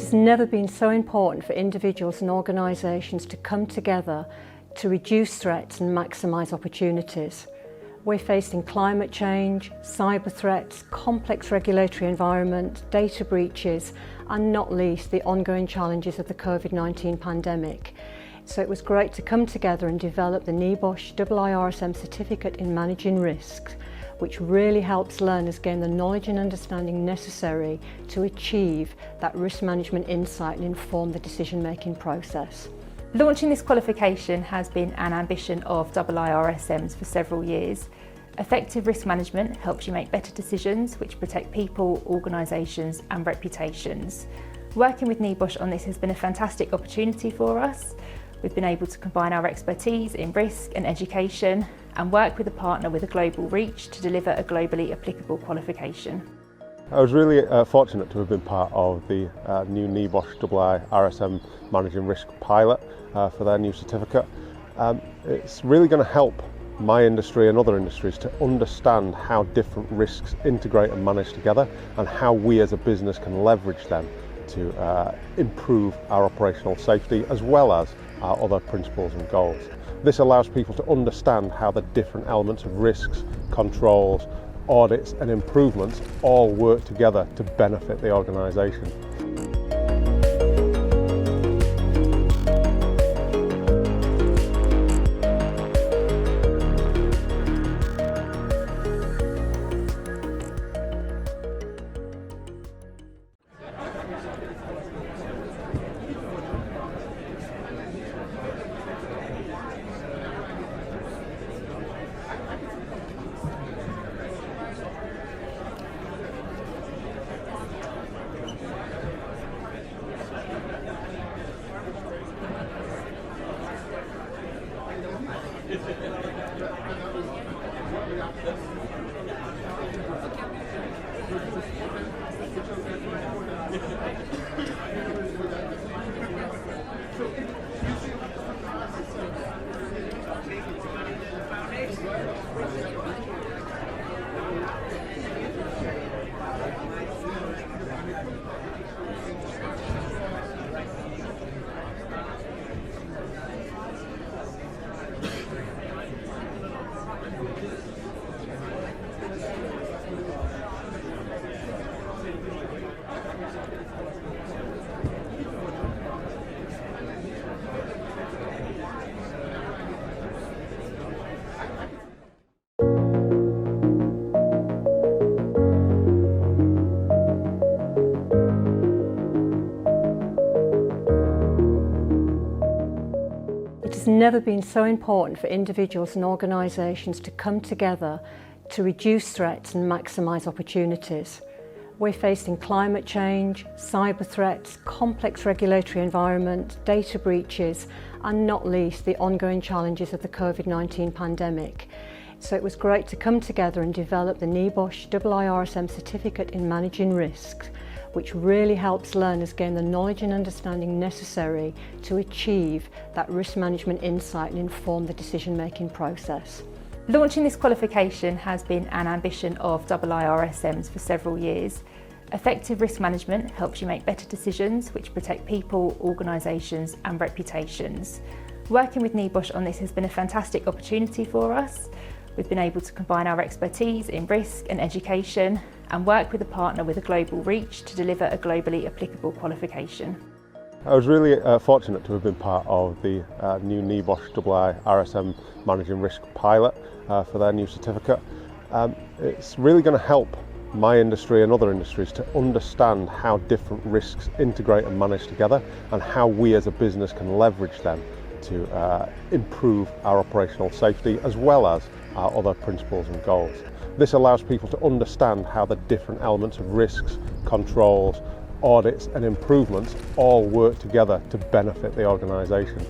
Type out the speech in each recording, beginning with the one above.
It's never been so important for individuals and organisations to come together to reduce threats and maximise opportunities. We're facing climate change, cyber threats, complex regulatory environment, data breaches, and not least the ongoing challenges of the COVID-19 pandemic. So it was great to come together and develop the NEBOSH IIRSM certificate in managing risks, which really helps learners gain the knowledge and understanding necessary to achieve that risk management insight and inform the decision-making process. Launching this qualification has been an ambition of IIRSM's for several years. Effective risk management helps you make better decisions which protect people, organisations and reputations. Working with NEBOSH on this has been a fantastic opportunity for us. We've been able to combine our expertise in risk and education and work with a partner with a global reach to deliver a globally applicable qualification. I was really fortunate to have been part of the new NEBOSH IIRSM Managing Risk pilot for their new certificate. It's really going to help my industry and other industries to understand how different risks integrate and manage together and how we as a business can leverage them to improve our operational safety as well as our other principles and goals. This allows people to understand how the different elements of risks, controls, audits and improvements all work together to benefit the organisation. It's never been so important for individuals and organisations to come together to reduce threats and maximise opportunities. We're facing climate change, cyber threats, complex regulatory environment, data breaches, and not least the ongoing challenges of the COVID-19 pandemic. So it was great to come together and develop the NEBOSH IIRSM certificate in managing risks, which really helps learners gain the knowledge and understanding necessary to achieve that risk management insight and inform the decision-making process. Launching this qualification has been an ambition of IIRSM's for several years. Effective risk management helps you make better decisions which protect people, organisations and reputations. Working with NEBOSH on this has been a fantastic opportunity for us. We've been able to combine our expertise in risk and education and work with a partner with a global reach to deliver a globally applicable qualification. I was really fortunate to have been part of the new NEBOSH IIRSM Managing Risk pilot for their new certificate. It's really going to help my industry and other industries to understand how different risks integrate and manage together and how we as a business can leverage them to improve our operational safety as well as our other principles and goals. This allows people to understand how the different elements of risks, controls, audits and improvements all work together to benefit the organisation.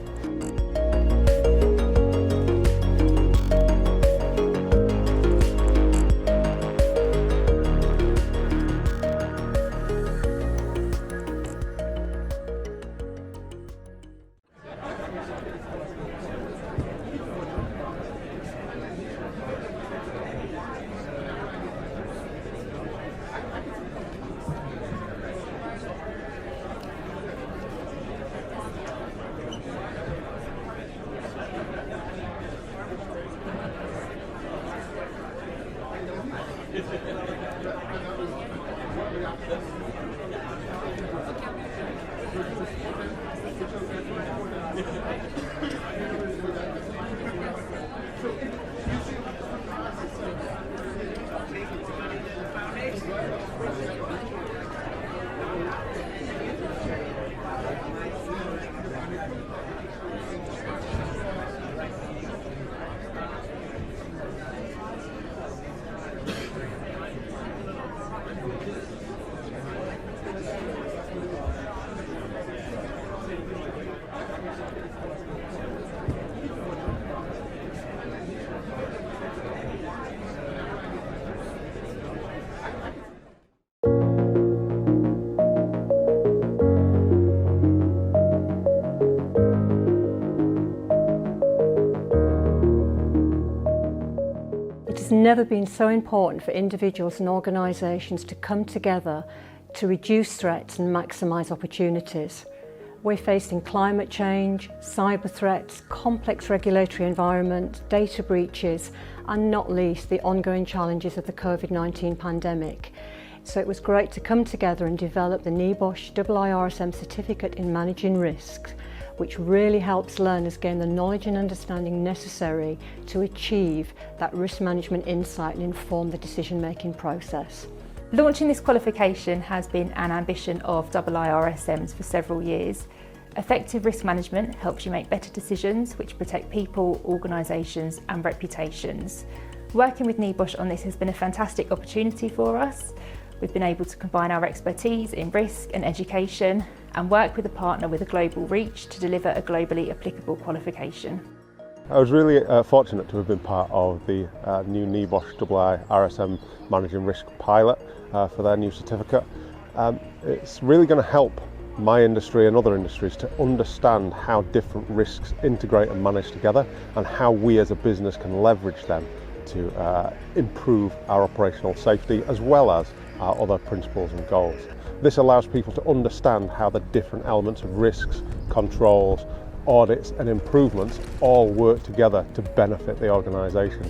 It's never been so important for individuals and organisations to come together to reduce threats and maximise opportunities. We're facing climate change, cyber threats, complex regulatory environment, data breaches, and not least the ongoing challenges of the COVID-19 pandemic. So it was great to come together and develop the NEBOSH IIRSM certificate in managing risks, which really helps learners gain the knowledge and understanding necessary to achieve that risk management insight and inform the decision-making process. Launching this qualification has been an ambition of IIRSM's for several years. Effective risk management helps you make better decisions which protect people, organisations and reputations. Working with NEBOSH on this has been a fantastic opportunity for us. We've been able to combine our expertise in risk and education and work with a partner with a global reach to deliver a globally applicable qualification. I was really fortunate to have been part of the new NEBOSH IIRSM Managing Risk pilot for their new certificate. It's really going to help my industry and other industries to understand how different risks integrate and manage together and how we as a business can leverage them to improve our operational safety as well as our other principles and goals. This allows people to understand how the different elements of risks, controls, audits and improvements all work together to benefit the organisation.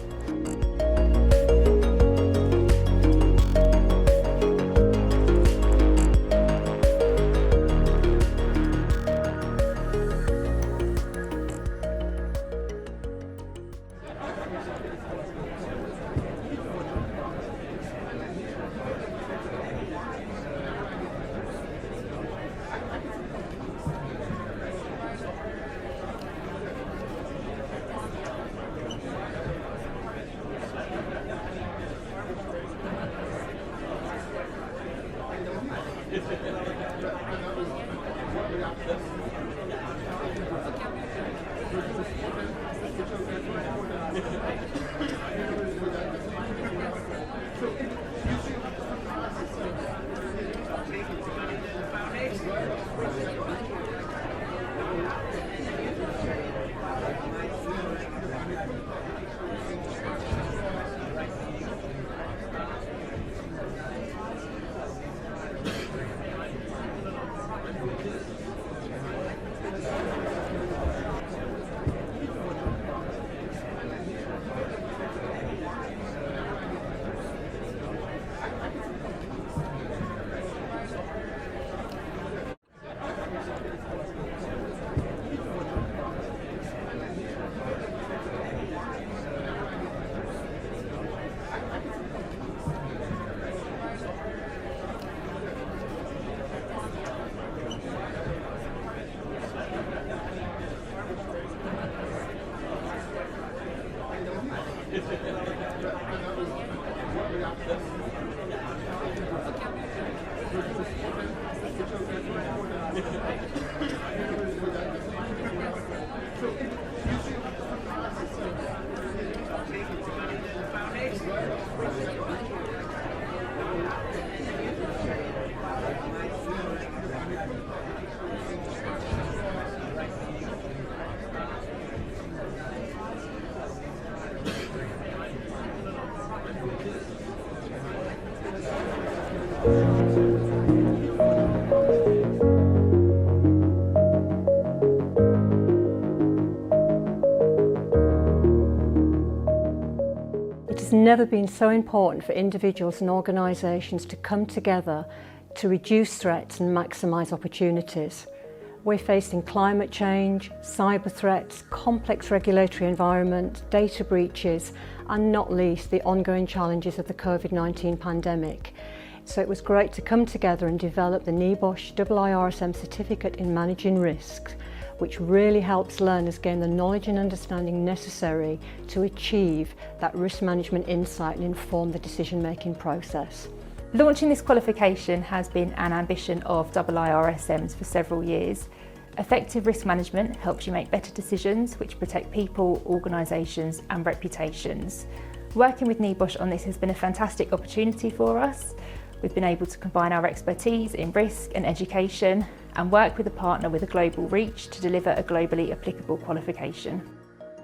It's never been so important for individuals and organisations to come together to reduce threats and maximise opportunities. We're facing climate change, cyber threats, complex regulatory environment, data breaches, and not least the ongoing challenges of the COVID-19 pandemic. So it was great to come together and develop the NEBOSH IIRSM certificate in managing risks, which really helps learners gain the knowledge and understanding necessary to achieve that risk management insight and inform the decision-making process. Launching this qualification has been an ambition of IIRSM's for several years. Effective risk management helps you make better decisions which protect people, organisations and reputations. Working with NEBOSH on this has been a fantastic opportunity for us. We've been able to combine our expertise in risk and education and work with a partner with a global reach to deliver a globally applicable qualification.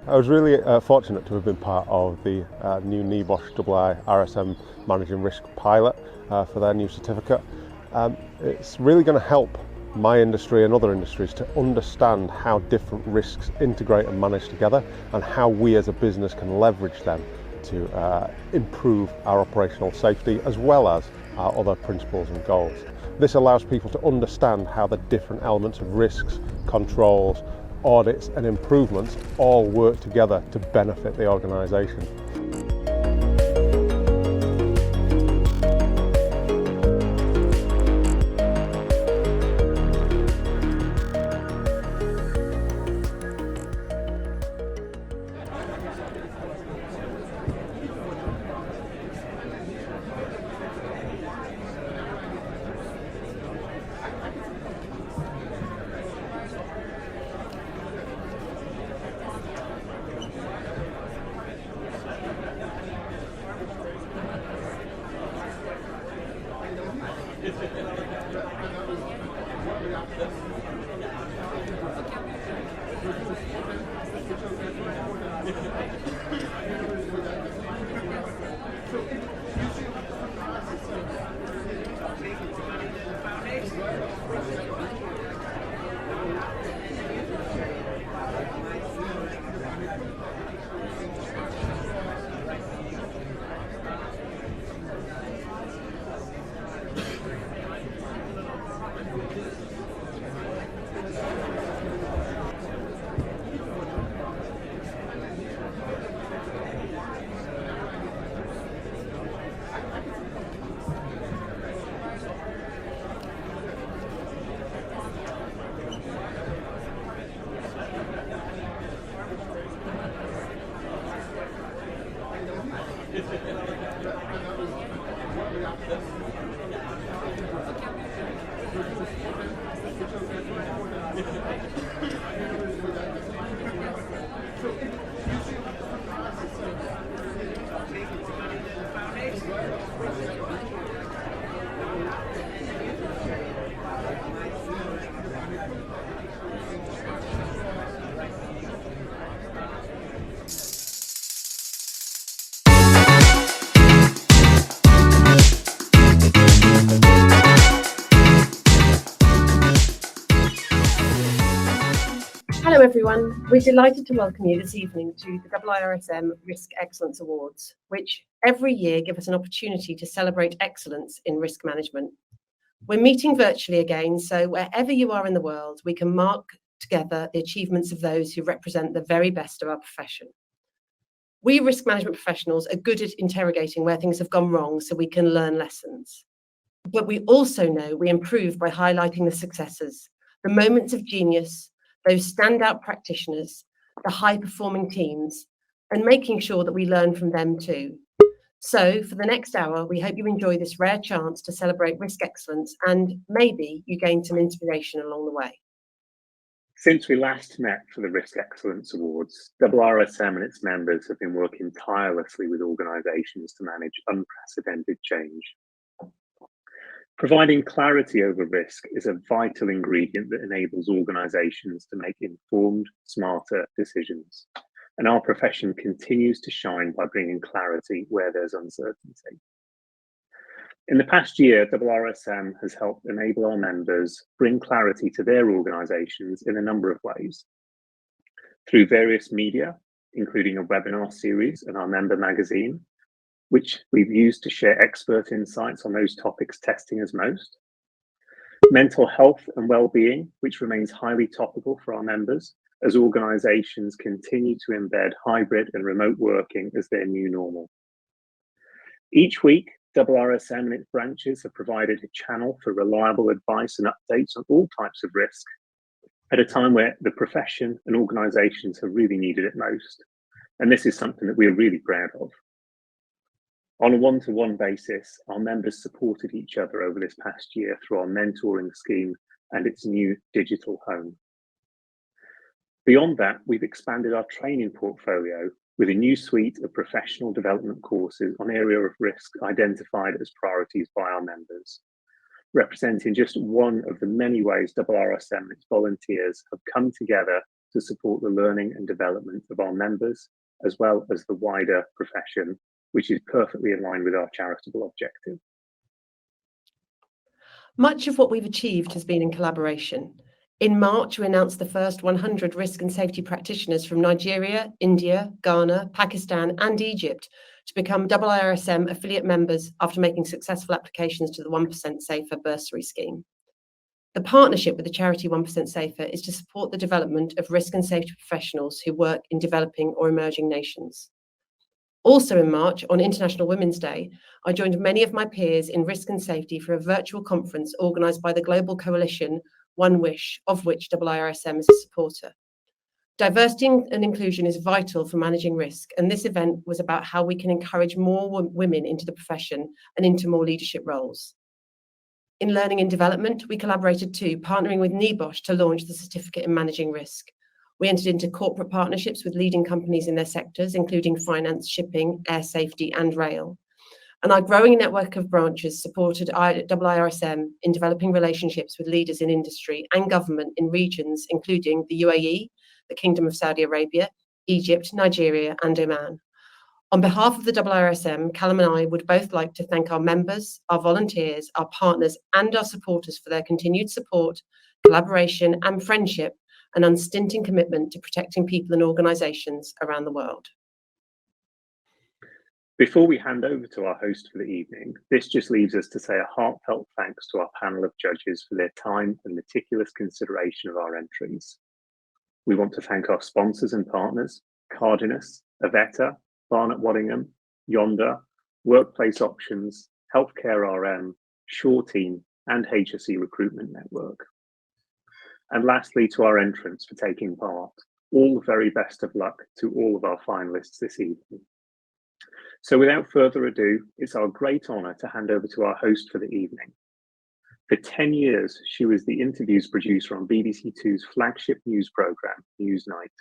I was really fortunate to have been part of the new NEBOSH IIRSM Managing Risk pilot for their new certificate. It's really going to help my industry and other industries to understand how different risks integrate and manage together and how we as a business can leverage them to improve our operational safety as well as our other principles and goals. This allows people to understand how the different elements of risks, controls, audits and improvements all work together to benefit the organisation. Hello everyone, we're delighted to welcome you this evening to the IIRSM Risk Excellence Awards, which every year give us an opportunity to celebrate excellence in risk management. We're meeting virtually again, so wherever you are in the world, we can mark together the achievements of those who represent the very best of our profession. We risk management professionals are good at interrogating where things have gone wrong so we can learn lessons. But we also know we improve by highlighting the successes, the moments of genius, those standout practitioners, the high-performing teams, and making sure that we learn from them too. So for the next hour, we hope you enjoy this rare chance to celebrate risk excellence and maybe you gain some inspiration along the way. Since we last met for the Risk Excellence Awards, IIRSM and its members have been working tirelessly with organisations to manage unprecedented change. Providing clarity over risk is a vital ingredient that enables organisations to make informed, smarter decisions. And our profession continues to shine by bringing clarity where there's uncertainty. In the past year, IIRSM has helped enable our members bring clarity to their organisations in a number of ways. Through various media, including a webinar series and our member magazine, which we've used to share expert insights on those topics testing us most. Mental health and well-being, which remains highly topical for our members as organisations continue to embed hybrid and remote working as their new normal. Each week, IIRSM and its branches have provided a channel for reliable advice and updates on all types of risk at a time where the profession and organisations have really needed it most. And this is something that we're really proud of. On a one-to-one basis, our members supported each other over this past year through our mentoring scheme and its new digital home. Beyond that, we've expanded our training portfolio with a new suite of professional development courses on area of risk identified as priorities by our members, representing just one of the many ways IIRSM and its volunteers have come together to support the learning and development of our members, as well as the wider profession, which is perfectly in line with our charitable objective. Much of what we've achieved has been in collaboration. In March, we announced the first 100 risk and safety practitioners from Nigeria, India, Ghana, Pakistan, and Egypt to become IIRSM affiliate members after making successful applications to the 1% Safer bursary scheme. The partnership with the charity 1% Safer is to support the development of risk and safety professionals who work in developing or emerging nations. Also in March, on International Women's Day, I joined many of my peers in risk and safety for a virtual conference organised by the global coalition One Wish, of which IIRSM is a supporter. Diversity and inclusion is vital for managing risk, and this event was about how we can encourage more women into the profession and into more leadership roles. In learning and development, we collaborated too, partnering with NEBOSH to launch the Certificate in Managing Risk. We entered into corporate partnerships with leading companies in their sectors, including finance, shipping, air safety, and rail. And our growing network of branches supported IIRSM in developing relationships with leaders in industry and government in regions including the UAE, the Kingdom of Saudi Arabia, Egypt, Nigeria, and Oman. On behalf of the IIRSM, Callum and I would both like to thank our members, our volunteers, our partners, and our supporters for their continued support, collaboration, and friendship, and unstinting commitment to protecting people and organisations around the world. Before we hand over to our host for the evening, this just leaves us to say a heartfelt thanks to our panel of judges for their time and meticulous consideration of our entries. We want to thank our sponsors and partners, Cardinus, Avetta, Barnett Waddingham, Yonder, Workplace Options, Healthcare RM, Shaw Team, and HSE Recruitment Network. And lastly, to our entrants for taking part. All the very best of luck to all of our finalists this evening. So without further ado, it's our great honour to hand over to our host for the evening. For 10 years, she was the interviews producer on BBC Two's flagship news programme, Newsnight,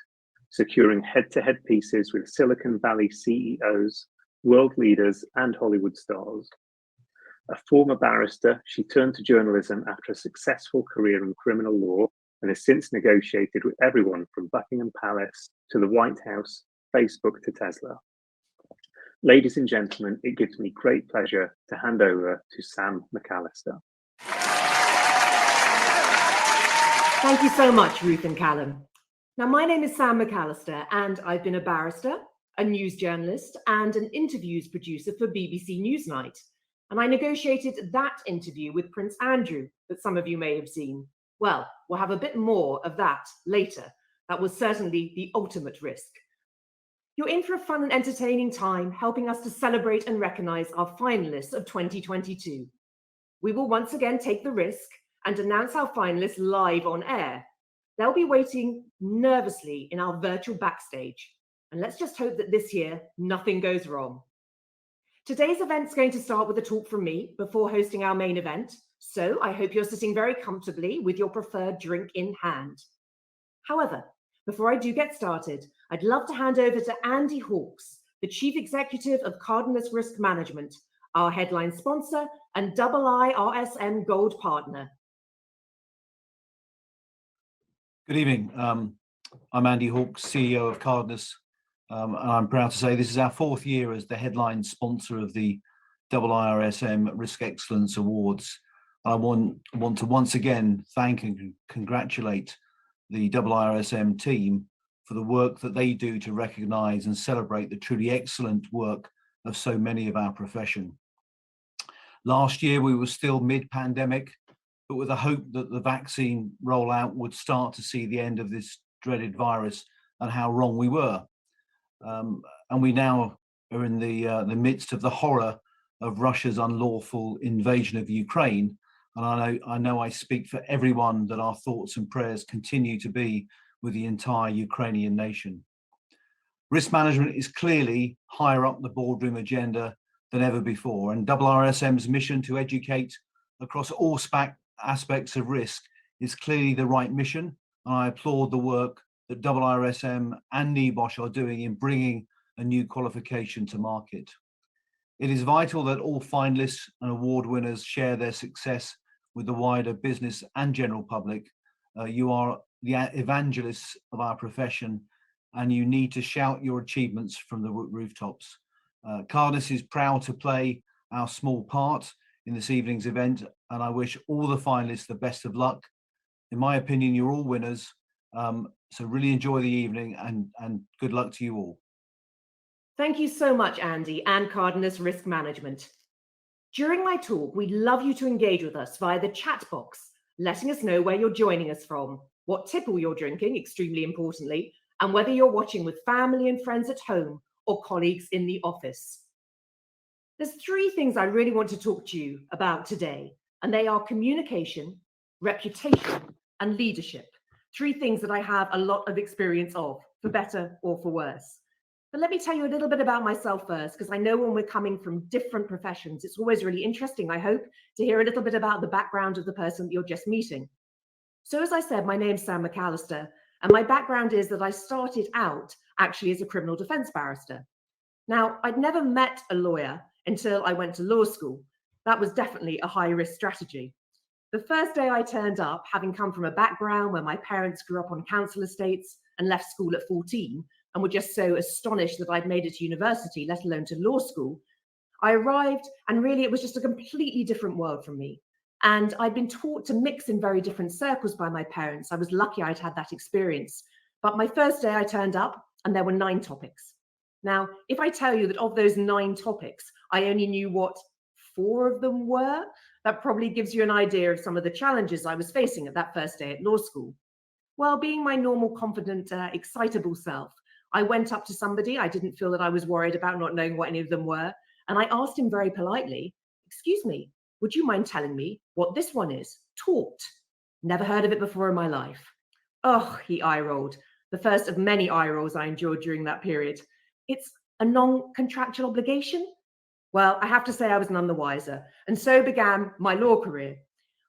securing head-to-head pieces with Silicon Valley CEOs, world leaders, and Hollywood stars. A former barrister, she turned to journalism after a successful career in criminal law and has since negotiated with everyone from Buckingham Palace to the White House, Facebook to Tesla. Ladies and gentlemen, it gives me great pleasure to hand over to Sam McAllister. Thank you so much, Ruth and Callum. Now, my name is Sam McAllister, and I've been a barrister, a news journalist, and an interviews producer for BBC Newsnight. And I negotiated that interview with Prince Andrew that some of you may have seen. Well, we'll have a bit more of that later. That was certainly the ultimate risk. You're in for a fun and entertaining time, helping us to celebrate and recognise our finalists of 2022. We will once again take the risk and announce our finalists live on air. They'll be waiting nervously in our virtual backstage. And let's just hope that this year, nothing goes wrong. Today's event's going to start with a talk from me before hosting our main event. So I hope you're sitting very comfortably with your preferred drink in hand. However, before I do get started, I'd love to hand over to Andy Hawkes, the Chief Executive of Cardinus Risk Management, our headline sponsor and IIRSM Gold Partner. Good evening. I'm Andy Hawkes, CEO of Cardinus, and I'm proud to say this is our 4th year as the headline sponsor of the IIRSM Risk Excellence Awards. I want to once again thank and congratulate the IIRSM team for the work that they do to recognise and celebrate the truly excellent work of so many of our profession. Last year, we were still mid-pandemic, but with the hope that the vaccine rollout would start to see the end of this dreaded virus, and how wrong we were. And we now are in the midst of the horror of Russia's unlawful invasion of Ukraine. And I know I speak for everyone that our thoughts and prayers continue to be with the entire Ukrainian nation. Risk management is clearly higher up the boardroom agenda than ever before, and IIRSM's mission to educate across all aspects of risk is clearly the right mission, and I applaud the work that IIRSM and NEBOSH are doing in bringing a new qualification to market. It is vital that all finalists and award winners share their success with the wider business and general public. You are the evangelists of our profession, and you need to shout your achievements from the rooftops. Cardness is proud to play our small part in this evening's event, and I wish all the finalists the best of luck. In my opinion, you're all winners, so really enjoy the evening, and good luck to you all. Thank you so much, Andy and Cardness Risk Management. During my talk, we'd love you to engage with us via the chat box, letting us know where you're joining us from, what tipple you're drinking, extremely importantly, and whether you're watching with family and friends at home or colleagues in the office. There's three things I really want to talk to you about today, and they are communication, reputation, and leadership. Three things that I have a lot of experience of, for better or for worse. But let me tell you a little bit about myself first, because I know when we're coming from different professions, it's always really interesting, I hope, to hear a little bit about the background of the person that you're just meeting. So as I said, my name's Sam McAllister, and my background is that I started out actually as a criminal defense barrister. Now, I'd never met a lawyer until I went to law school. That was definitely a high-risk strategy. The first day I turned up, having come from a background where my parents grew up on council estates and left school at 14, and were just so astonished that I'd made it to university, let alone to law school, I arrived, and really it was just a completely different world from me. And I'd been taught to mix in very different circles by my parents. I was lucky I'd had that experience. But my first day I turned up and there were 9 topics. Now, if I tell you that of those 9 topics, I only knew what 4 of them were, that probably gives you an idea of some of the challenges I was facing at that first day at law school. Well, being my normal, confident, excitable self, I went up to somebody. I didn't feel that I was worried about not knowing what any of them were. And I asked him very politely, "Excuse me, would you mind telling me what this one is? Tort. Never heard of it before in my life." Oh, he eye-rolled, the first of many eye rolls I endured during that period. "It's a non-contractual obligation?" Well, I have to say I was none the wiser, and so began my law career.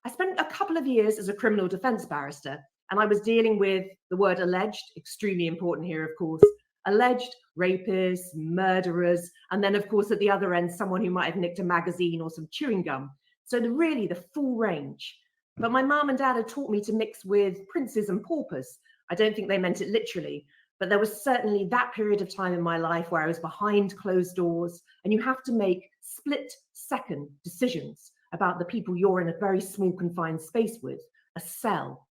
I spent a couple of years as a criminal defense barrister, and I was dealing with the word alleged, extremely important here, of course, alleged rapists, murderers, and then, of course, at the other end, someone who might have nicked a magazine or some chewing gum. So really the full range. But my mum and dad had taught me to mix with princes and paupers. I don't think they meant it literally, but there was certainly that period of time in my life where I was behind closed doors, and you have to make split-second decisions about the people you're in a very small confined space with, a cell.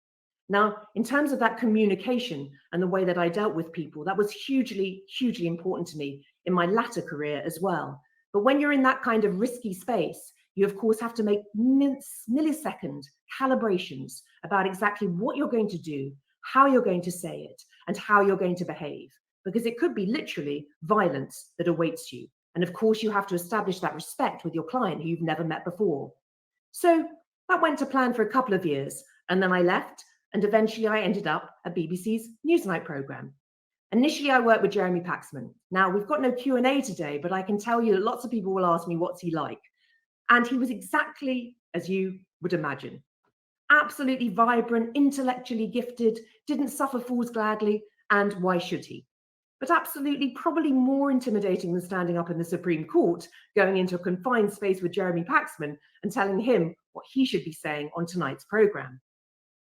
Now, in terms of that communication and the way that I dealt with people, that was hugely, hugely important to me in my latter career as well. But when you're in that kind of risky space, you of course have to make millisecond calibrations about exactly what you're going to do, how you're going to say it, and how you're going to behave, because it could be literally violence that awaits you. And of course, you have to establish that respect with your client who you've never met before. So that went to plan for a couple of years, and then I left, and eventually I ended up at BBC's Newsnight programme. Initially, I worked with Jeremy Paxman. Now, we've got no Q&A today, but I can tell you that lots of people will ask me, what's he like? And he was exactly as you would imagine. Absolutely vibrant, intellectually gifted, didn't suffer fools gladly, and why should he? But absolutely probably more intimidating than standing up in the Supreme Court, going into a confined space with Jeremy Paxman and telling him what he should be saying on tonight's programme.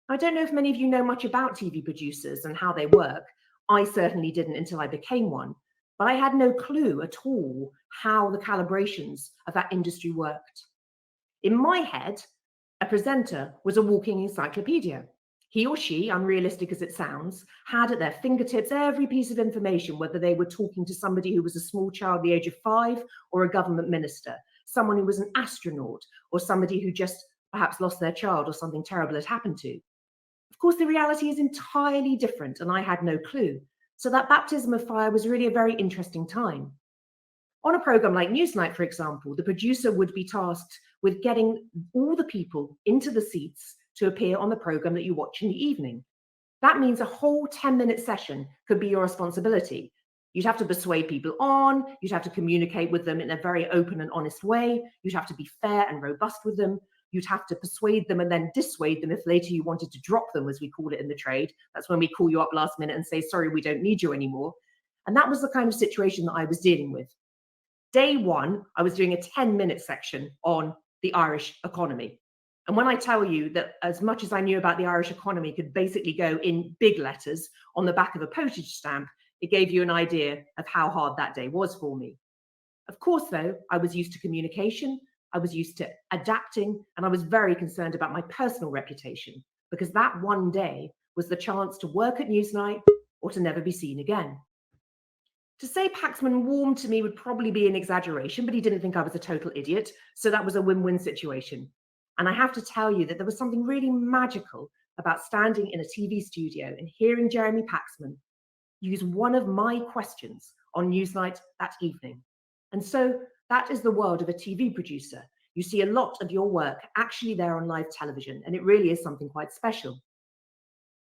I don't know if many of you know much about TV producers and how they work. I certainly didn't until I became one, but I had no clue at all how the calibrations of that industry worked. In my head, a presenter was a walking encyclopedia. He or she, unrealistic as it sounds, had at their fingertips every piece of information, whether they were talking to somebody who was a small child the age of 5 or a government minister, someone who was an astronaut, or somebody who just perhaps lost their child or something terrible had happened to. Of course, the reality is entirely different, and I had no clue. So that baptism of fire was really a very interesting time. On a program like Newsnight, for example, the producer would be tasked with getting all the people into the seats to appear on the program that you watch in the evening. That means a whole 10-minute session could be your responsibility. You'd have to persuade people on, you'd have to communicate with them in a very open and honest way, you'd have to be fair and robust with them, you'd have to persuade them and then dissuade them if later you wanted to drop them, as we call it in the trade. That's when we call you up last minute and say, sorry, we don't need you anymore. And that was the kind of situation that I was dealing with. Day one, I was doing a 10-minute section on the Irish economy. And when I tell you that as much as I knew about the Irish economy could basically go in big letters on the back of a postage stamp, it gave you an idea of how hard that day was for me. Of course, though, I was used to communication, I was used to adapting, and I was very concerned about my personal reputation, because that one day was the chance to work at Newsnight or to never be seen again. To say Paxman warmed to me would probably be an exaggeration, but he didn't think I was a total idiot, so that was a win-win situation. And I have to tell you that there was something really magical about standing in a TV studio and hearing Jeremy Paxman use one of my questions on Newsnight that evening. And so that is the world of a TV producer. You see a lot of your work actually there on live television, and it really is something quite special.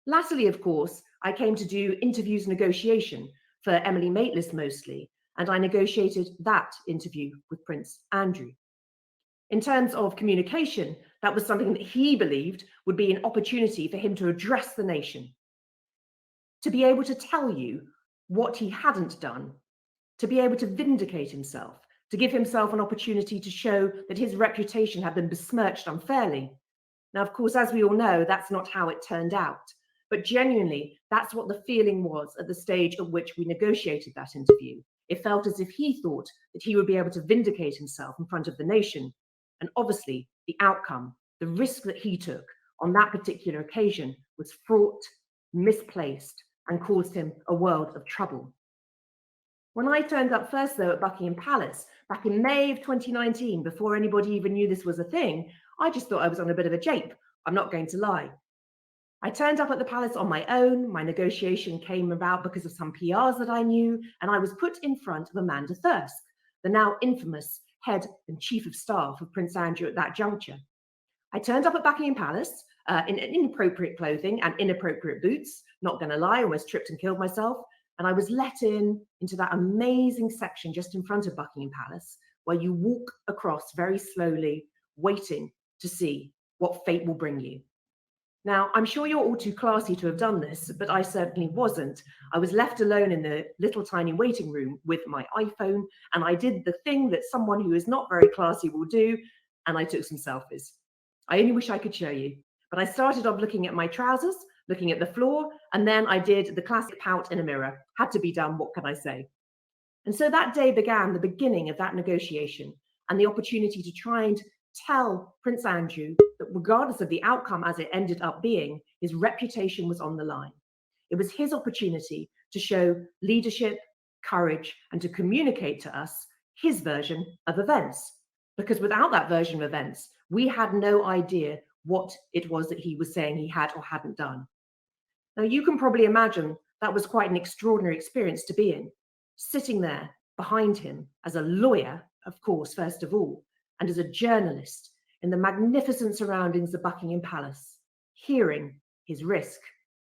Lastly, of course, I came to do interviews negotiation for Emily Maitlis mostly, and I negotiated that interview with Prince Andrew. In terms of communication, that was something that he believed would be an opportunity for him to address the nation, to be able to tell you what he hadn't done, to be able to vindicate himself, to give himself an opportunity to show that his reputation had been besmirched unfairly. Now, of course, as we all know, that's not how it turned out. But genuinely, that's what the feeling was at the stage at which we negotiated that interview. It felt as if he thought that he would be able to vindicate himself in front of the nation. And obviously, the outcome, the risk that he took on that particular occasion was fraught, misplaced, and caused him a world of trouble. When I turned up first, though, at Buckingham Palace, back in May of 2019, before anybody even knew this was a thing, I just thought I was on a bit of a jape. I'm not going to lie. I turned up at the palace on my own. My negotiation came about because of some PRs that I knew, and I was put in front of Amanda Thirsk, the now infamous head and chief of staff of Prince Andrew at that juncture. I turned up at Buckingham Palace in inappropriate clothing and inappropriate boots, not going to lie, almost tripped and killed myself, and I was let into that amazing section just in front of Buckingham Palace, where you walk across very slowly, waiting to see what fate will bring you. Now, I'm sure you're all too classy to have done this, but I certainly wasn't. I was left alone in the little tiny waiting room with my iPhone, and I did the thing that someone who is not very classy will do, and I took some selfies. I only wish I could show you, but I started off looking at my trousers, looking at the floor, and then I did the classic pout in a mirror. Had to be done, what can I say? And so that day began the beginning of that negotiation and the opportunity to try and tell Prince Andrew that regardless of the outcome as it ended up being, his reputation was on the line. It was his opportunity to show leadership, courage, and to communicate to us his version of events. Because without that version of events, we had no idea what it was that he was saying he had or hadn't done. Now, you can probably imagine that was quite an extraordinary experience to be in, sitting there behind him as a lawyer, of course, first of all, and as a journalist in the magnificent surroundings of Buckingham Palace, hearing his risk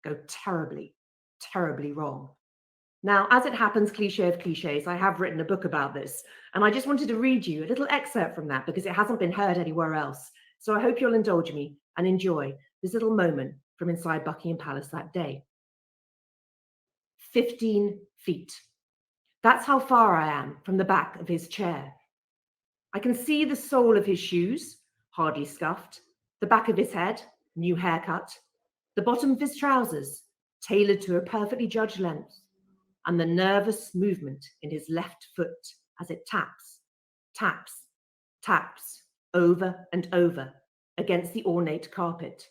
go terribly, terribly wrong. Now, as it happens, cliche of cliches, I have written a book about this, and I just wanted to read you a little excerpt from that because it hasn't been heard anywhere else. So I hope you'll indulge me and enjoy this little moment from inside Buckingham Palace that day. 15 feet. That's how far I am from the back of his chair. I can see the sole of his shoes, hardly scuffed, the back of his head, new haircut, the bottom of his trousers, tailored to a perfectly judged length, and the nervous movement in his left foot as it taps, taps, taps over and over against the ornate carpet.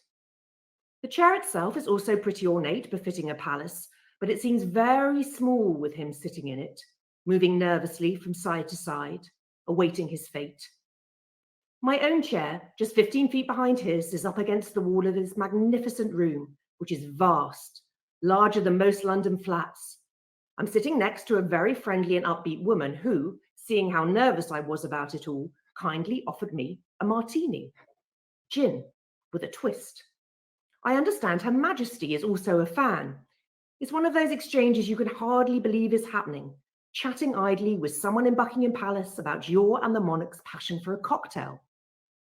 The chair itself is also pretty ornate, befitting a palace, but it seems very small with him sitting in it, moving nervously from side to side, awaiting his fate. My own chair, just 15 feet behind his, is up against the wall of his magnificent room, which is vast, larger than most London flats. I'm sitting next to a very friendly and upbeat woman who, seeing how nervous I was about it all, kindly offered me a martini. Gin, with a twist. I understand Her Majesty is also a fan. It's one of those exchanges you can hardly believe is happening, chatting idly with someone in Buckingham Palace about your and the monarch's passion for a cocktail.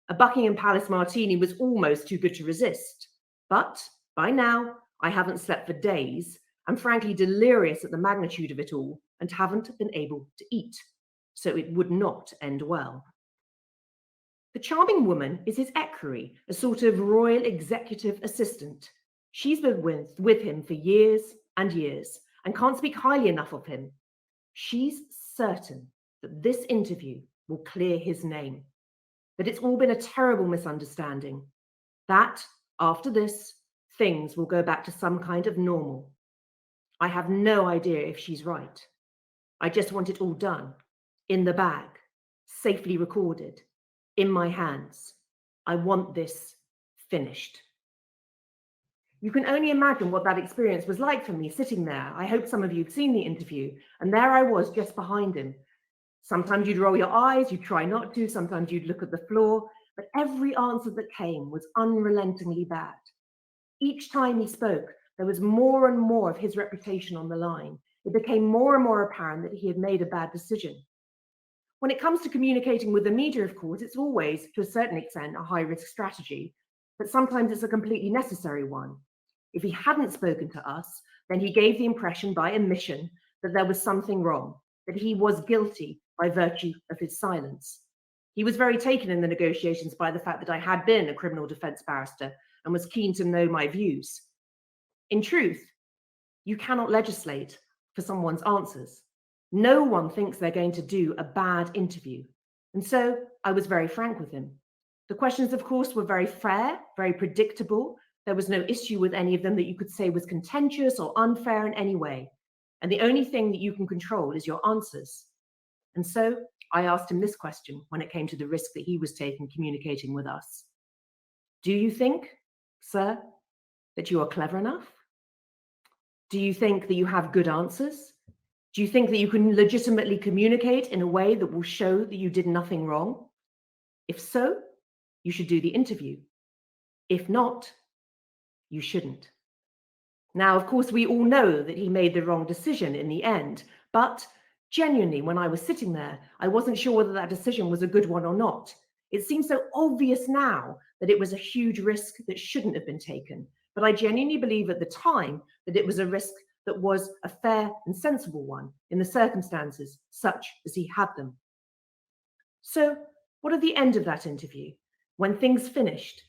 A Buckingham Palace martini was almost too good to resist. But by now, I haven't slept for days. I'm frankly delirious at the magnitude of it all and haven't been able to eat. So it would not end well. The charming woman is his equerry, a sort of royal executive assistant. She's been with him for years and years and can't speak highly enough of him. She's certain that this interview will clear his name, that it's all been a terrible misunderstanding, that after this, things will go back to some kind of normal. I have no idea if she's right. I just want it all done, in the bag, safely recorded, in my hands. I want this finished. You can only imagine what that experience was like for me sitting there. I hope some of you have seen the interview, and there I was just behind him. Sometimes you'd roll your eyes, you'd try not to, sometimes you'd look at the floor, but every answer that came was unrelentingly bad. Each time he spoke, there was more and more of his reputation on the line. It became more and more apparent that he had made a bad decision. When it comes to communicating with the media, of course, it's always, to a certain extent, a high-risk strategy, but sometimes it's a completely necessary one. If he hadn't spoken to us, then he gave the impression by omission that there was something wrong, that he was guilty by virtue of his silence. He was very taken in the negotiations by the fact that I had been a criminal defence barrister and was keen to know my views. In truth, you cannot legislate for someone's answers. No one thinks they're going to do a bad interview. And so I was very frank with him. The questions, of course, were very fair, very predictable. There was no issue with any of them that you could say was contentious or unfair in any way. And the only thing that you can control is your answers. And so I asked him this question when it came to the risk that he was taking communicating with us. Do you think, sir, that you are clever enough? Do you think that you have good answers? Do you think that you can legitimately communicate in a way that will show that you did nothing wrong? If so, you should do the interview. If not, you shouldn't. Now, of course, we all know that he made the wrong decision in the end, but genuinely, when I was sitting there, I wasn't sure whether that decision was a good one or not. It seems so obvious now that it was a huge risk that shouldn't have been taken, but I genuinely believe at the time that it was a risk that was a fair and sensible one in the circumstances such as he had them. So, what at the end of that interview, when things finished,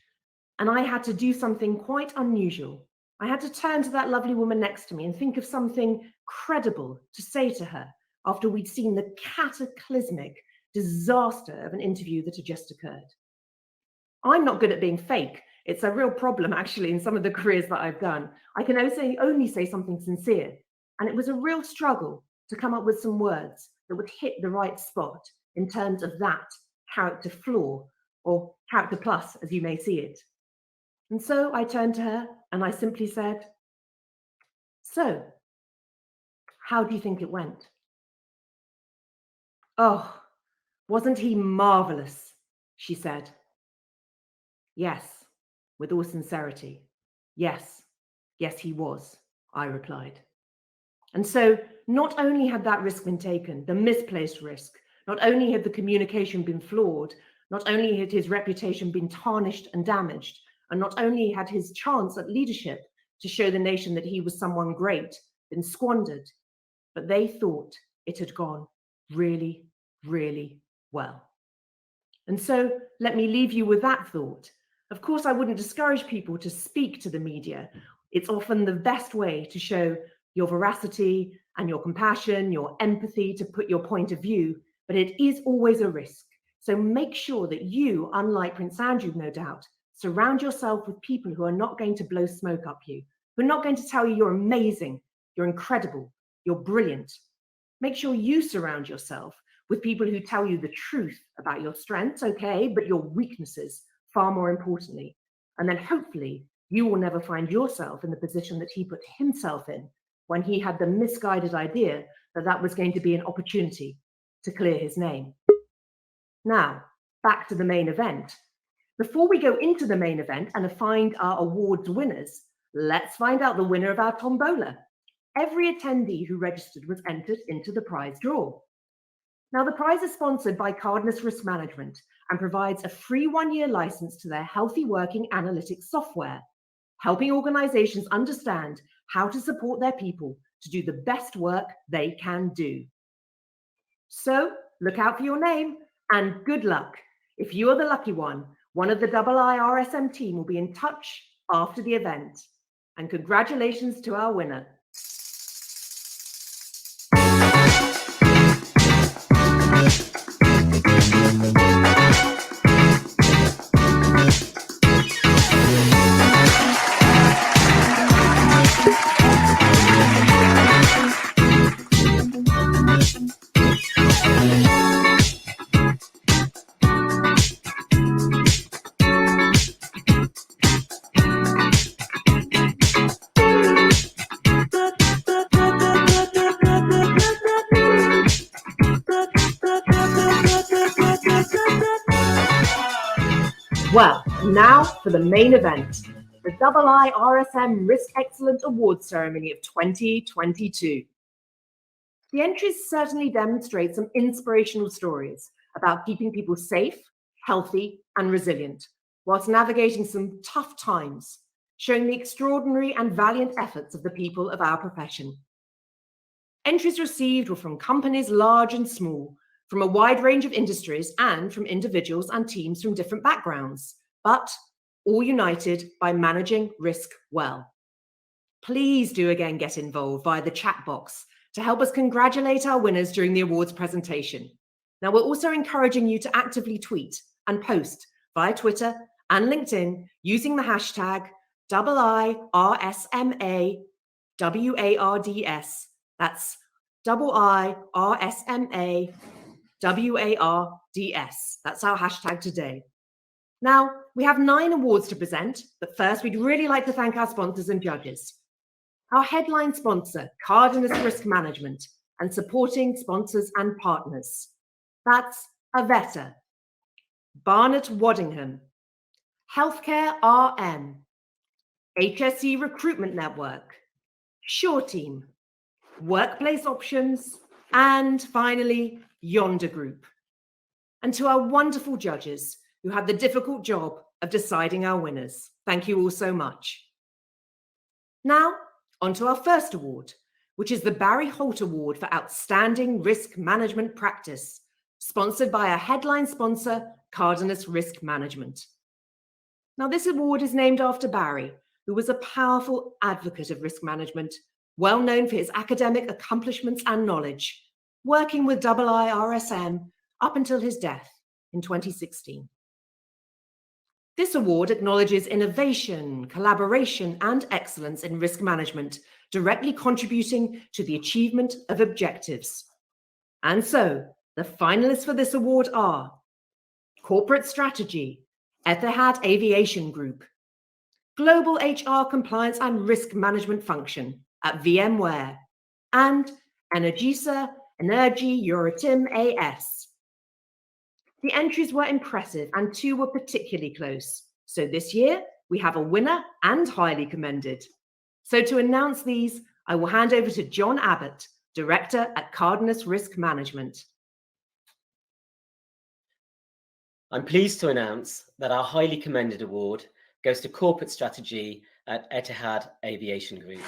and I had to do something quite unusual, I had to turn to that lovely woman next to me and think of something credible to say to her after we'd seen the cataclysmic disaster of an interview that had just occurred. I'm not good at being fake. It's a real problem, actually, in some of the careers that I've done. I can only say something sincere. And it was a real struggle to come up with some words that would hit the right spot in terms of that character flaw, or character plus, as you may see it. And so I turned to her and I simply said, "So, how do you think it went?" "Oh, wasn't he marvelous?" she said. "Yes," with all sincerity. Yes, he was," I replied. And so not only had that risk been taken, the misplaced risk, not only had the communication been flawed, not only had his reputation been tarnished and damaged, and not only had his chance at leadership to show the nation that he was someone great been squandered, but they thought it had gone really, really well. And so let me leave you with that thought. Of course, I wouldn't discourage people to speak to the media. It's often the best way to show your veracity and your compassion, your empathy, to put your point of view, but it is always a risk. So make sure that you, unlike Prince Andrew, no doubt, Surround yourself with people who are not going to blow smoke up you, who are not going to tell you you're amazing, you're incredible, you're brilliant. Make sure you surround yourself with people who tell you the truth about your strengths, okay, but your weaknesses far more importantly. And then hopefully you will never find yourself in the position that he put himself in when he had the misguided idea that that was going to be an opportunity to clear his name. Now, back to the main event. Before we go into the main event and find our awards winners, let's find out the winner of our tombola. Every attendee who registered was entered into the prize draw. Now, the prize is sponsored by Cardinus Risk Management and provides a free 1-year license to their healthy working analytics software, helping organizations understand how to support their people to do the best work they can do. So look out for your name and good luck. If you are the lucky one of the IIRSM team will be in touch after the event. And congratulations to our winner. Well, now for the main event, the IIRSM Risk Excellence Awards Ceremony of 2022. The entries certainly demonstrate some inspirational stories about keeping people safe, healthy, and resilient, whilst navigating some tough times, showing the extraordinary and valiant efforts of the people of our profession. Entries received were from companies large and small, from a wide range of industries and from individuals and teams from different backgrounds, but all united by managing risk well. Please do again get involved via the chat box to help us congratulate our winners during the awards presentation. Now, we're also encouraging you to actively tweet and post via Twitter and LinkedIn using the hashtag IIRSMAWARDS. That's IIRSMAWARDS. That's our hashtag today. Now, we have 9 awards to present, but first we'd really like to thank our sponsors and judges. Our headline sponsor, Cardinus Risk Management, and supporting sponsors and partners. That's Avetta, Barnett Waddingham, Healthcare RM, HSE Recruitment Network, Sure Team, Workplace Options, and finally, Yonder Group. And to our wonderful judges who had the difficult job of deciding our winners. Thank you all so much. Now, on to our first award, which is the Barry Holt Award for Outstanding Risk Management Practice, sponsored by our headline sponsor, Cardinus Risk Management. Now, this award is named after Barry, who was a powerful advocate of risk management, well known for his academic accomplishments and knowledge, working with IIRSM up until his death in 2016. This award acknowledges innovation, collaboration, and excellence in risk management, directly contributing to the achievement of objectives. And so, the finalists for this award are Corporate Strategy, Etihad Aviation Group, Global HR Compliance and Risk Management Function at VMware, and Energisa Energy Euratim AS. The entries were impressive and 2 were particularly close. So this year, we have a winner and highly commended. So to announce these, I will hand over to John Abbott, Director at Cardinus Risk Management. I'm pleased to announce that our highly commended award goes to Corporate Strategy at Etihad Aviation Group.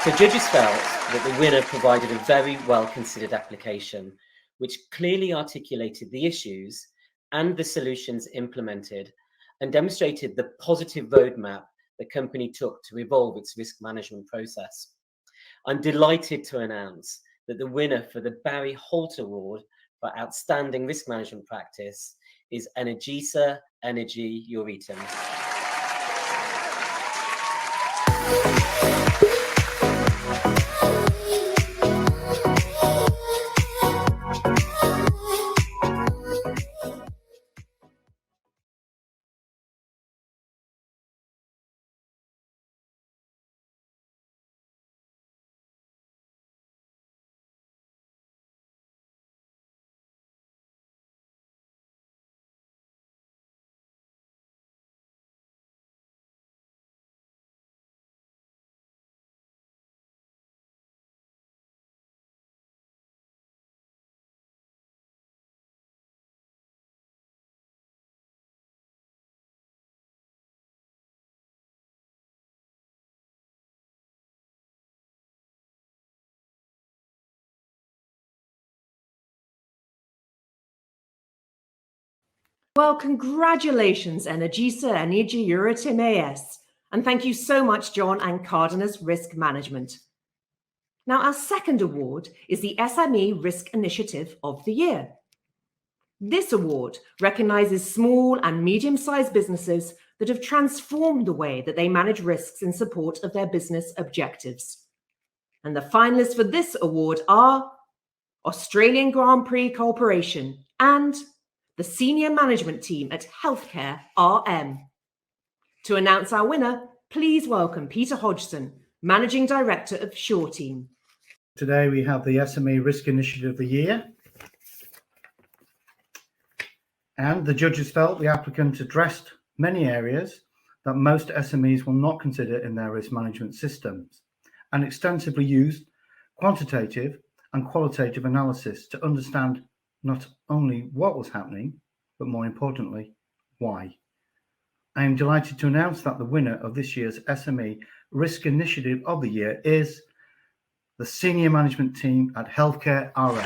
The judges felt that the winner provided a very well-considered application, which clearly articulated the issues and the solutions implemented and demonstrated the positive roadmap the company took to evolve its risk management process. I'm delighted to announce that the winner for the Barry Holt Award for Outstanding Risk Management Practice is Energisa Energy Euratim. Well, congratulations, Energisa and IIIRSM, and thank you so much, John and Cardenas Risk Management. Now, our second award is the SME Risk Initiative of the Year. This award recognises small and medium-sized businesses that have transformed the way that they manage risks in support of their business objectives. And the finalists for this award are Australian Grand Prix Corporation and the Senior Management Team at Healthcare RM. To announce our winner, please welcome Peter Hodgson, Managing Director of Shore Team. Today we have the SME Risk Initiative of the Year. And the judges felt the applicant addressed many areas that most SMEs will not consider in their risk management systems, and extensively used quantitative and qualitative analysis to understand not only what was happening, but more importantly, why. I am delighted to announce that the winner of this year's SME Risk Initiative of the Year is the Senior Management Team at Healthcare RM.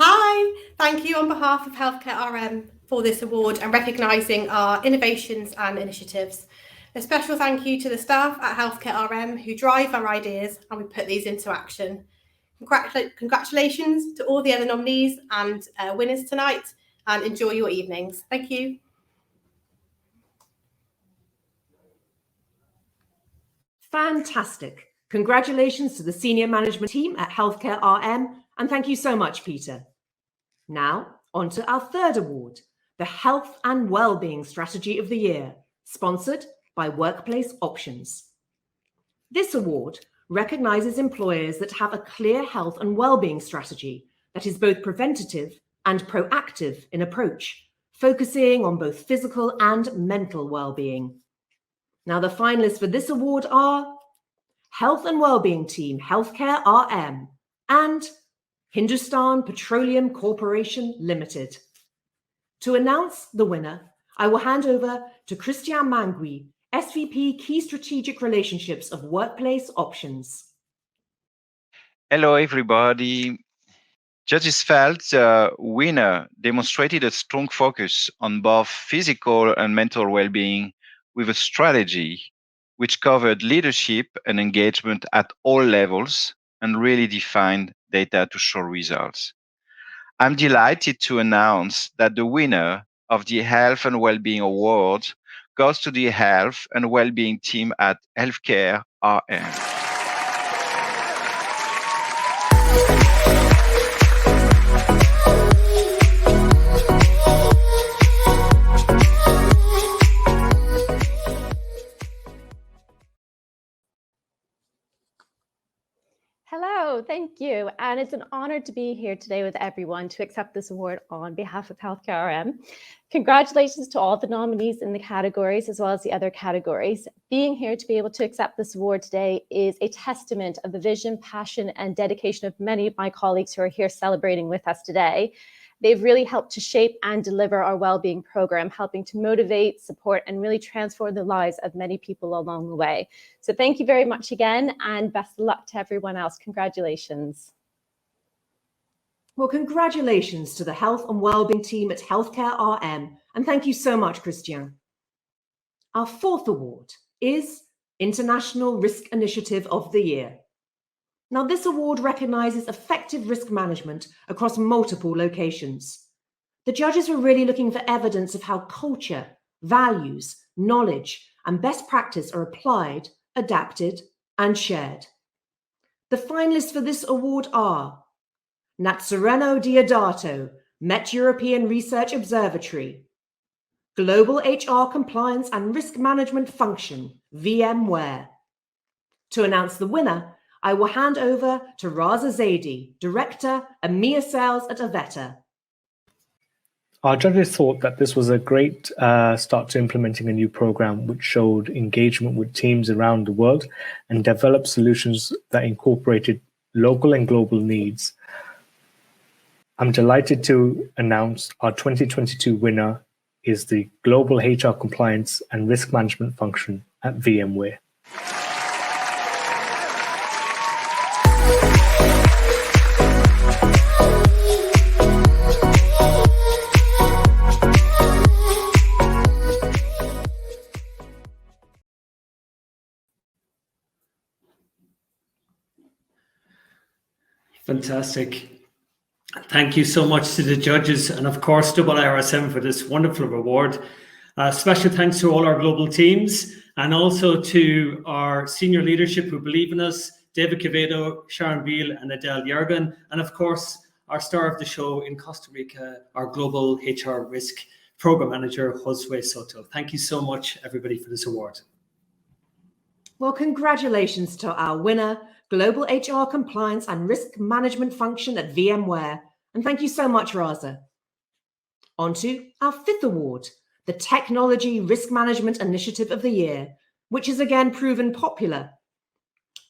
Hi, thank you on behalf of Healthcare RM for this award and recognising our innovations and initiatives. A special thank you to the staff at Healthcare RM who drive our ideas and we put these into action. Congratulations to all the other nominees and winners tonight, and enjoy your evenings. Thank you. Fantastic. Congratulations to the Senior Management Team at Healthcare RM, and thank you so much, Peter. Now, on to our third award, the Health and Wellbeing Strategy of the Year, sponsored by Workplace Options. This award recognises employers that have a clear health and wellbeing strategy that is both preventative and proactive in approach, focusing on both physical and mental well-being. Now, the finalists for this award are Health and Wellbeing Team Healthcare RM and Hindustan Petroleum Corporation Limited. To announce the winner, I will hand over to Christian Mangui, SVP Key Strategic Relationships of Workplace Options. Hello, everybody. Judges felt the winner demonstrated a strong focus on both physical and mental well-being with a strategy which covered leadership and engagement at all levels and really defined data to show results. I'm delighted to announce that the winner of the Health and Wellbeing Award goes to the Health and Wellbeing Team at Healthcare RM. Hello, thank you. And it's an honor to be here today with everyone to accept this award on behalf of Healthcare RM. Congratulations to all the nominees in the categories as well as the other categories. Being here to be able to accept this award today is a testament of the vision, passion, and dedication of many of my colleagues who are here celebrating with us today. They've really helped to shape and deliver our wellbeing program, helping to motivate, support, and really transform the lives of many people along the way. So thank you very much again, and best of luck to everyone else. Congratulations. Well, congratulations to the Health and Wellbeing Team at Healthcare RM, and thank you so much, Christian. Our fourth award is International Risk Initiative of the Year. Now, this award recognises effective risk management across multiple locations. The judges were really looking for evidence of how culture, values, knowledge, and best practice are applied, adapted, and shared. The finalists for this award are Nazareno Diodato, Met European Research Observatory, Global HR Compliance and Risk Management Function, VMware. To announce the winner, I will hand over to Raza Zaidi, Director, EMEA Sales at Avetta. Our judges thought that this was a great start to implementing a new program which showed engagement with teams around the world and developed solutions that incorporated local and global needs. I'm delighted to announce our 2022 winner is the Global HR Compliance and Risk Management Function at VMware. Fantastic. Thank you so much to the judges and of course IIRSM for this wonderful award. Special thanks to all our global teams and also to our senior leadership who believe in us, David Quevedo, Sharon Beale and Adele Yergan, and of course our star of the show in Costa Rica, our Global HR Risk Program Manager, Josue Soto. Thank you so much everybody for this award. Well, congratulations to our winner, Global HR Compliance and Risk Management Function at VMware. And thank you so much, Raza. On to our fifth award, the Technology Risk Management Initiative of the Year, which has again proven popular.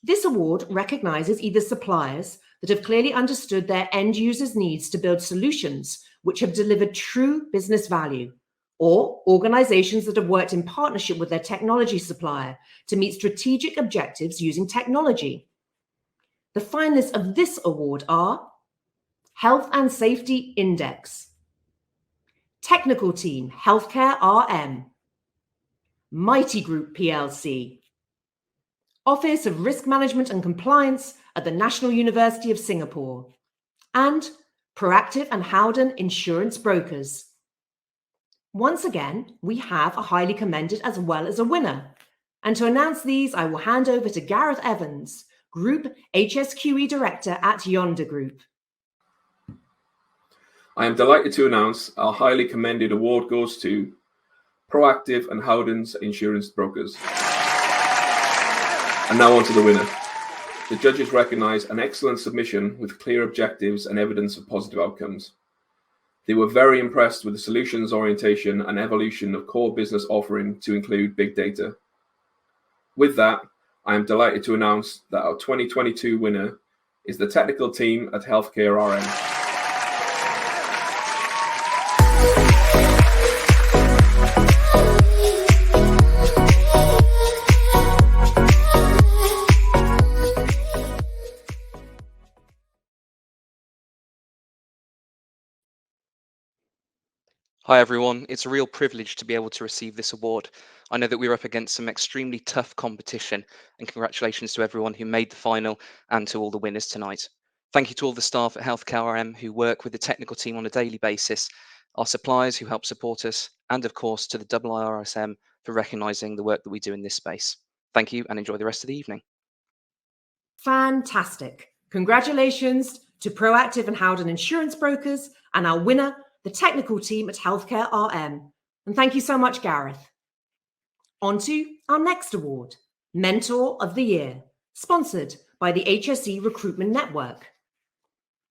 This award recognises either suppliers that have clearly understood their end users' needs to build solutions which have delivered true business value, or organisations that have worked in partnership with their technology supplier to meet strategic objectives using technology. The finalists of this award are Health and Safety Index, Technical Team Healthcare RM, Mighty Group PLC, Office of Risk Management and Compliance at the National University of Singapore, and Proactive and Howden Insurance Brokers. Once again, we have a highly commended as well as a winner. And to announce these, I will hand over to Gareth Evans, Group HSQE Director at Yonder Group. I am delighted to announce our highly commended award goes to Proactive and Howden's Insurance Brokers. And now on to the winner. The judges recognise an excellent submission with clear objectives and evidence of positive outcomes. They were very impressed with the solutions orientation and evolution of core business offering to include big data. With that, I am delighted to announce that our 2022 winner is the technical team at Healthcare RM. Hi everyone, it's a real privilege to be able to receive this award. I know that we're up against some extremely tough competition, and congratulations to everyone who made the final and to all the winners tonight. Thank you to all the staff at Healthcare RM who work with the technical team on a daily basis, our suppliers who help support us, and of course to the IIRSM for recognising the work that we do in this space. Thank you and enjoy the rest of the evening. Fantastic. Congratulations to Proactive and Howden Insurance Brokers and our winner, the technical team at Healthcare RM. And thank you so much, Gareth. On to our next award, Mentor of the Year, sponsored by the HSE Recruitment Network.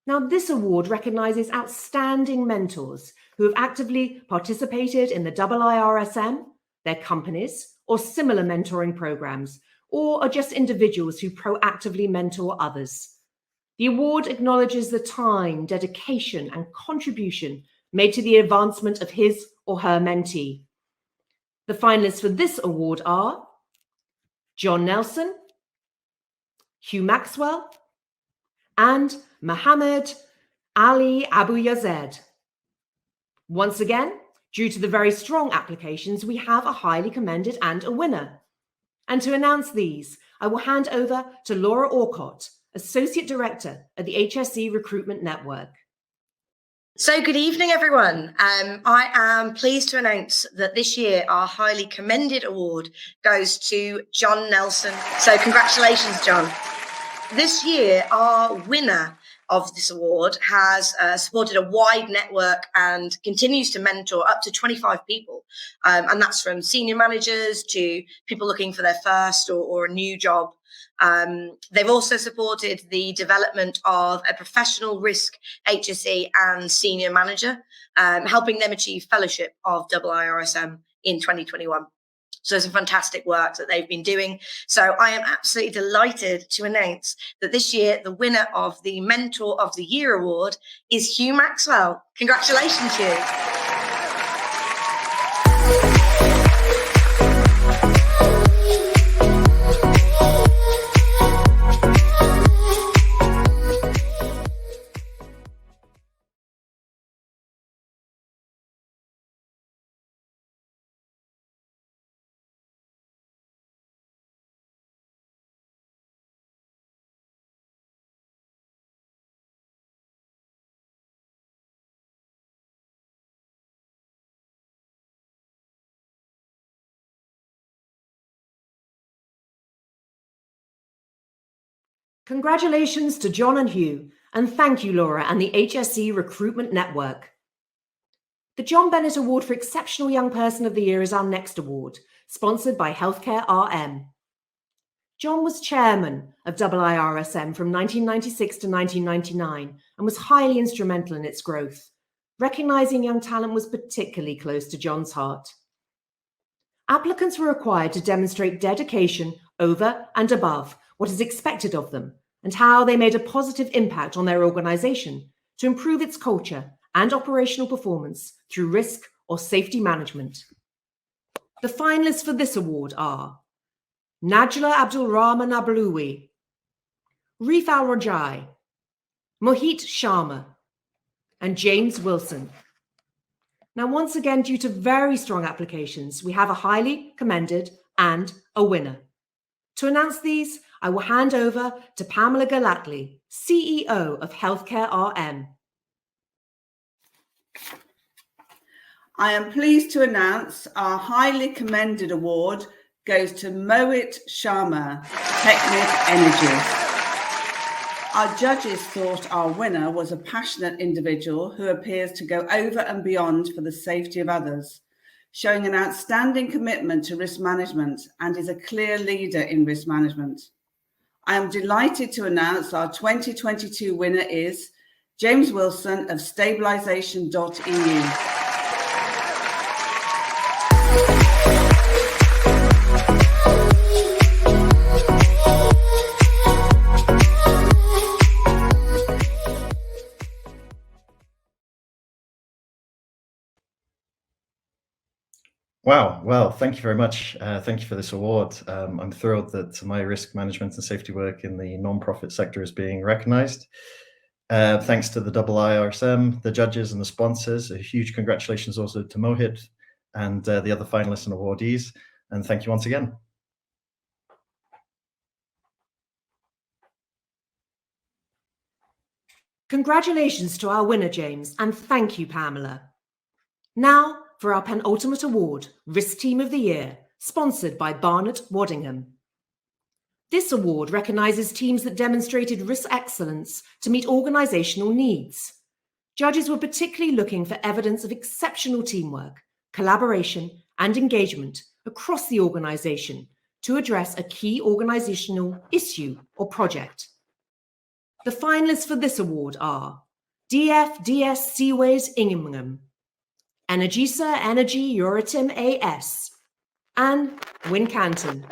Now, this award recognises outstanding mentors who have actively participated in the IIRSM, their companies, or similar mentoring programs, or are just individuals who proactively mentor others. The award acknowledges the time, dedication, and contribution made to the advancement of his or her mentee. The finalists for this award are John Nelson, Hugh Maxwell, and Mohammed Ali Abu Yazed. Once again, due to the very strong applications, we have a highly commended and a winner. And to announce these, I will hand over to Laura Orcott, Associate Director at the HSE Recruitment Network. So good evening, everyone. I am pleased to announce that this year our highly commended award goes to John Nelson. So congratulations, John. This year, our winner of this award has supported a wide network and continues to mentor up to 25 people. And that's from senior managers to people looking for their first or a new job. They've also supported the development of a professional risk HSE and senior manager, helping them achieve fellowship of IIRSM in 2021. So some fantastic work that they've been doing. So I am absolutely delighted to announce that this year, the winner of the Mentor of the Year award is Hugh Maxwell. Congratulations, Hugh. Congratulations to John and Hugh, and thank you, Laura, and the HSE Recruitment Network. The John Bennett Award for Exceptional Young Person of the Year is our next award, sponsored by Healthcare RM. John was chairman of IIRSM from 1996 to 1999 and was highly instrumental in its growth. Recognising young talent was particularly close to John's heart. Applicants were required to demonstrate dedication over and above what is expected of them and how they made a positive impact on their organisation to improve its culture and operational performance through risk or safety management. The finalists for this award are Najla Abdul Rahman Abloui, Reef Al Rajai, Mohit Sharma, and James Wilson. Now, once again, due to very strong applications, we have a highly commended and a winner. To announce these, I will hand over to Pamela Galatly, CEO of Healthcare RM. I am pleased to announce our highly commended award goes to Mohit Sharma, Technic Energy. Our judges thought our winner was a passionate individual who appears to go over and beyond for the safety of others, showing an outstanding commitment to risk management and is a clear leader in risk management. I am delighted to announce our 2022 winner is James Wilson of Stabilisation.eu. Wow, well, thank you very much. Thank you for this award. I'm thrilled that my risk management and safety work in the non-profit sector is being recognised. Thanks to the IIRSM, the judges and the sponsors. A huge congratulations also to Mohit and the other finalists and awardees. And thank you once again. Congratulations to our winner, James, and thank you, Pamela. Now for our penultimate award, Risk Team of the Year, sponsored by Barnett Waddingham. This award recognises teams that demonstrated risk excellence to meet organisational needs. Judges were particularly looking for evidence of exceptional teamwork, collaboration and engagement across the organisation to address a key organisational issue or project. The finalists for this award are DFDS Seaways Ingham, Energisa Energy Euratim AS, and Wincanton.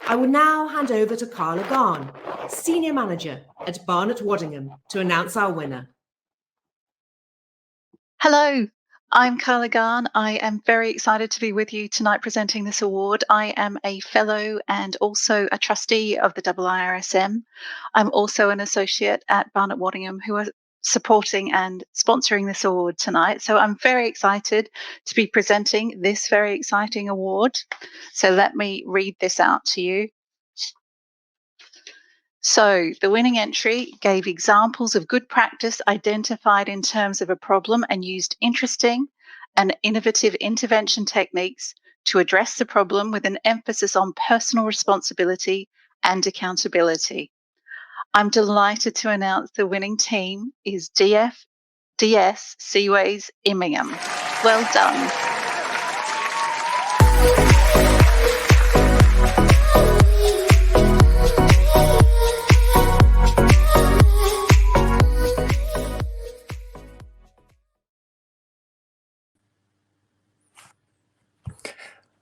I will now hand over to Carla Garn, Senior Manager at Barnett Waddingham, to announce our winner. Hello, I'm Carla Garn. I am very excited to be with you tonight presenting this award. I am a fellow and also a trustee of the IIRSM. I'm also an associate at Barnett Waddingham who are supporting and sponsoring this award tonight. So I'm very excited to be presenting this very exciting award. So let me read this out to you. So the winning entry gave examples of good practice identified in terms of a problem and used interesting and innovative intervention techniques to address the problem with an emphasis on personal responsibility and accountability. I'm delighted to announce the winning team is DS Seaways Immingham. Well done.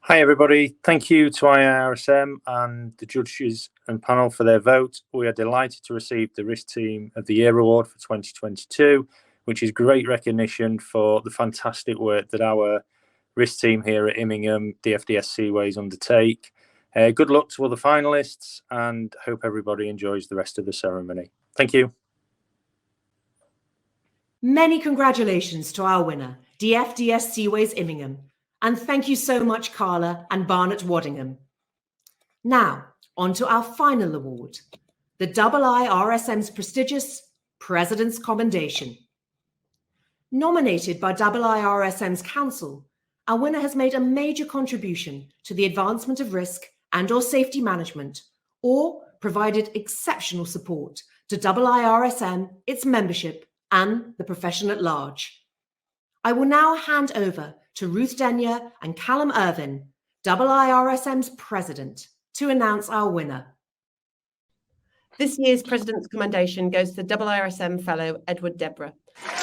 Hi everybody, thank you to IIRSM and the judges and panel for their vote. We are delighted to receive the Risk Team of the Year Award for 2022, which is great recognition for the fantastic work that our risk team here at Immingham, DFDS Seaways undertake. Good luck to all the finalists and hope everybody enjoys the rest of the ceremony. Thank you. Many congratulations to our winner, DFDS Seaways Immingham. And thank you so much, Carla and Barnett Waddingham. Now, on to our final award, the IIRSM's prestigious President's Commendation. Nominated by IIRSM's Council, our winner has made a major contribution to the advancement of risk and/or safety management, or provided exceptional support to IIRSM, its membership, and the profession at large. I will now hand over to Ruth Denyer and Callum Irvin, IIRSM's President, to announce our winner. This year's President's Commendation goes to the IIRSM Fellow Edward Deborah.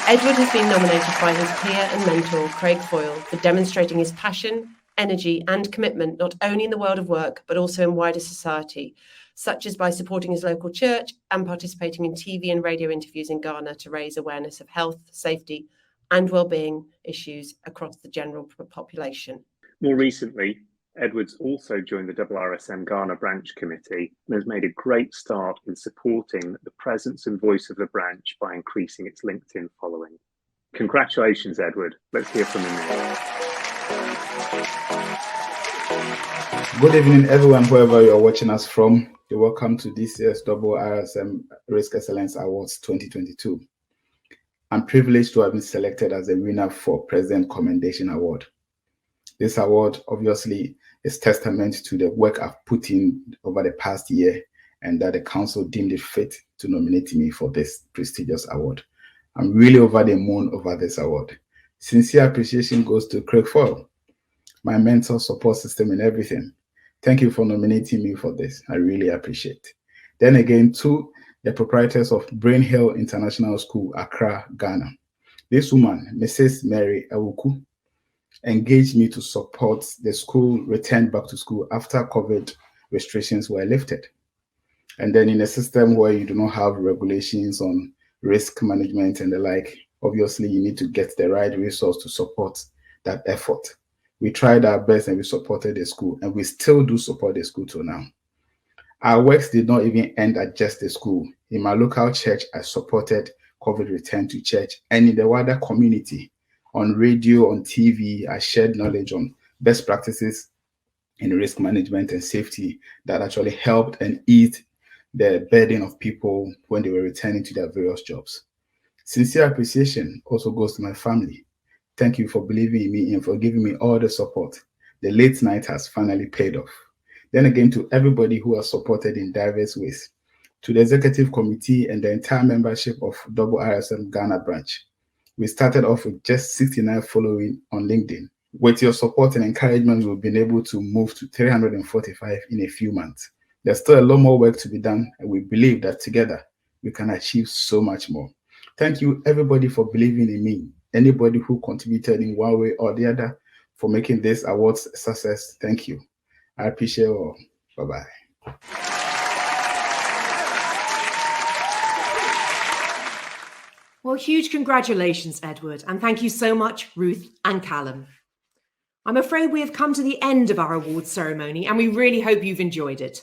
Edward has been nominated by his peer and mentor, Craig Foyle, for demonstrating his passion, energy and commitment not only in the world of work, but also in wider society, such as by supporting his local church and participating in TV and radio interviews in Ghana to raise awareness of health, safety and well-being issues across the general population. More recently, Edwards also joined the IIRSM Ghana Branch Committee and has made a great start in supporting the presence and voice of the branch by increasing its LinkedIn following. Congratulations, Edward. Let's hear from him now. Good evening, everyone, wherever you are watching us from. You're welcome to this year's IIRSM Risk Excellence Awards 2022. I'm privileged to have been selected as a winner for President Commendation Award. This award obviously is testament to the work I've put in over the past year and that the council deemed it fit to nominate me for this prestigious award. I'm really over the moon over this award. Sincere appreciation goes to Craig Foyle, my mentor, support system and everything. Thank you for nominating me for this. I really appreciate it. Then again, to the proprietors of Brain Hill International School, Accra, Ghana. This woman, Mrs. Mary Awuku, engaged me to support the school return back to school after COVID restrictions were lifted. And then in a system where you do not have regulations on risk management and the like, obviously you need to get the right resource to support that effort. We tried our best and we supported the school, and we still do support the school till now. Our works did not even end at just the school. In my local church, I supported COVID return to church, and in the wider community, on radio, on TV, I shared knowledge on best practices in risk management and safety that actually helped and eased the burden of people when they were returning to their various jobs. Sincere appreciation also goes to my family. Thank you for believing in me and for giving me all the support. The late night has finally paid off. Then again, to everybody who has supported in diverse ways, to the executive committee and the entire membership of IIRSM Ghana branch. We started off with just 69 following on LinkedIn. With your support and encouragement, we've been able to move to 345 in a few months. There's still a lot more work to be done, and we believe that together we can achieve so much more. Thank you, everybody, for believing in me. Anybody who contributed in one way or the other for making this awards a success, thank you. I appreciate you all. Bye-bye. Well, huge congratulations, Edward, and thank you so much, Ruth and Callum. I'm afraid we have come to the end of our awards ceremony, and we really hope you've enjoyed it.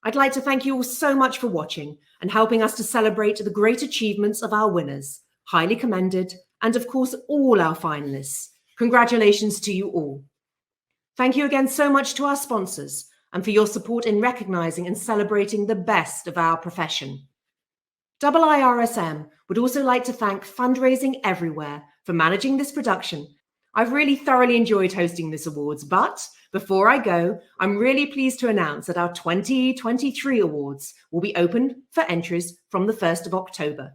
I'd like to thank you all so much for watching and helping us to celebrate the great achievements of our winners, highly commended, and of course, all our finalists. Congratulations to you all. Thank you again so much to our sponsors and for your support in recognising and celebrating the best of our profession. IIRSM would also like to thank Fundraising Everywhere for managing this production. I've really thoroughly enjoyed hosting this awards, but before I go, I'm really pleased to announce that our 2023 awards will be open for entries from the 1st of October.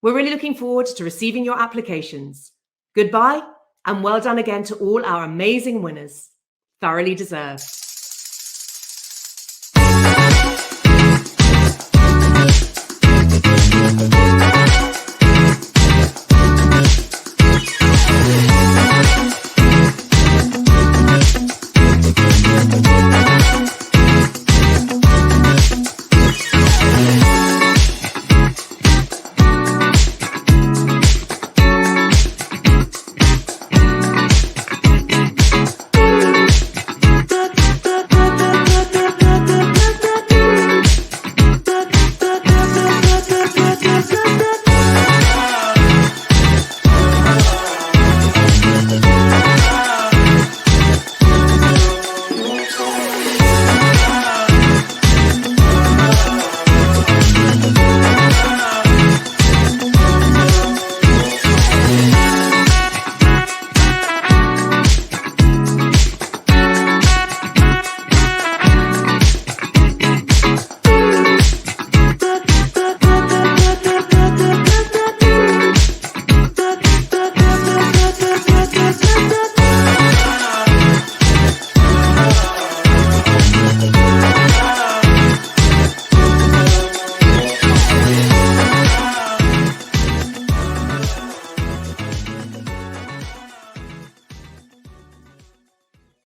We're really looking forward to receiving your applications. Goodbye, and well done again to all our amazing winners. Thoroughly deserved.